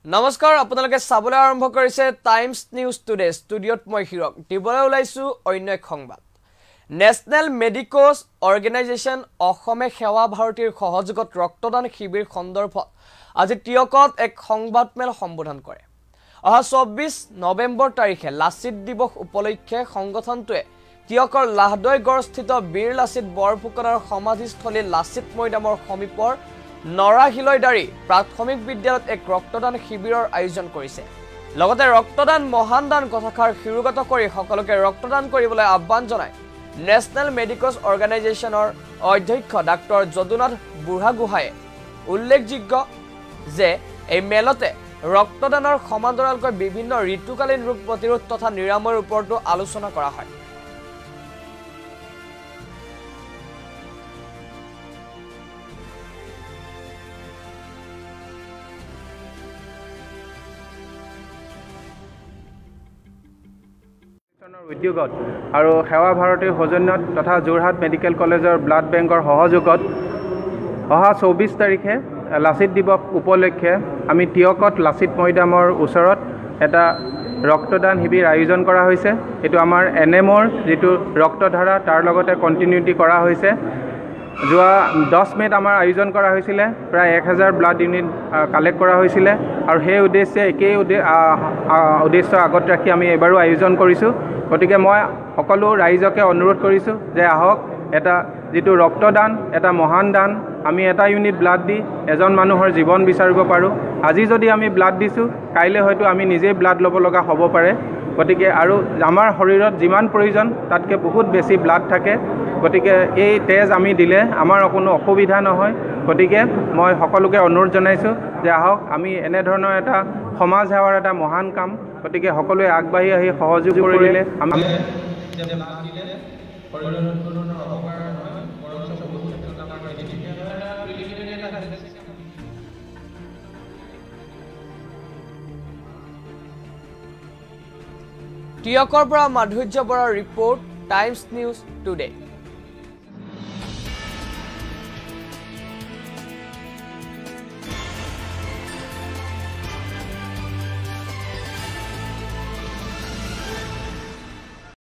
নমস্কাৰ আপোনালোকে চাবলৈ আৰম্ভ কৰিছে টাইমছ নিউজ টুডে ষ্টুডিঅ'ত মই হিৰক দিবলৈ ওলাইছো অন্য এক সংবাদ নেশনেল মেডিকোজ অৰ্গেনাইজেশ্যন অসমে সেৱা ভাৰতীৰ সহযোগত ৰক্তদান শিবিৰ সন্দৰ্ভত আজি টিয়কত এক সংবাদমেল সম্বোধন কৰে অহা 24 নৱেম্বৰ তাৰিখে লাচিত দিৱস উপলক্ষে সংগঠনটোৱে টিয়কৰ লাহদৈগড়স্থিত বীৰ লাচিত বৰফুকনৰ সমাধিস্থলী লাচিত মৈদামৰ সমীপৰ নৰাহিলৈদাৰী প্ৰাথমিক বিদ্যালয়ত এক ৰক্তদান শিবিৰৰ আয়োজন কৰিছে লগতে ৰক্তদান মহান দান কথাষাৰ শিৰোগত কৰি সকলোকে ৰক্তদান কৰিবলৈ আহ্বান জনায় নেশনেল মেডিকোজ অৰ্গেনাইজেশ্যনৰ অধ্যক্ষ ডাক্তৰ যদুনাথ বুঢ়াগোহাঁয়ে উল্লেখযোগ্য যে এই মেলতে ৰক্তদানৰ সমান্তৰালকৈ বিভিন্ন ঋতুকালীন ৰোগ প্ৰতিৰোধ তথা নিৰাময়ৰ ওপৰতো আলোচনা কৰা হয় উদ্যোগত আৰু সেৱা ভাৰতীৰ সৌজন্যত তথা যোৰহাট মেডিকেল কলেজৰ ব্লাড বেংকৰ সহযোগত অহা 24 তাৰিখে লাচিত দিৱস উপলক্ষে আমি টিয়কত লাচিত মৈদামৰ ওচৰত এটা ৰক্তদান শিবিৰ আয়োজন কৰা হৈছে এটো আমাৰ এনএমৰ যেটো ৰক্তধাৰা তাৰ লগতে কন্টিনিউটি কৰা হৈছে যোৱা 10 মেত আমাৰ আয়োজন কৰা হৈছিল প্ৰায় 1000 ব্লাড ইউনিট কালেক্ট কৰা হৈছিল আৰু সেই উদ্দেশ্যে একেই উদ্দেশ্য আগত ৰাখি আমি এবাৰো আয়োজন কৰিছো গতিকে মই সকলো ৰাইজকে অনুৰোধ কৰিছো যে আহক এটা যেটো ৰক্তদান এটা মহান দান আমি এটা ইউনিট ব্লাড দি এজন মানুহৰ জীৱন বিচাৰিব পাৰো আজি যদি আমি ব্লাড দিছো কাইলে হয়তো আমি নিজে ব্লাড ল'ব লগা হ'ব পাৰে গতিকে আৰু আমাৰ শৰীৰত যিমান প্ৰয়োজন তাতকে বহুত বেছি ব্লাড থাকে গতিকে এই তেজ আমি দিলে আমাৰ কোনো অসুবিধা নহয় গতিকে মই সকলোকে অনুৰোধ জনাইছো যে আহক আমি এনে ধৰণৰ এটা সমাজ সেৱাৰ এটা মহান কাম গতিকে সকলোৱে আগবাঢ়ি আহি সহযোগ কৰিলে আমি টিয়কৰ পৰা মাধুৰ্য বৰাৰ ৰিপৰ্ট টাইমছ নিউজ টুডে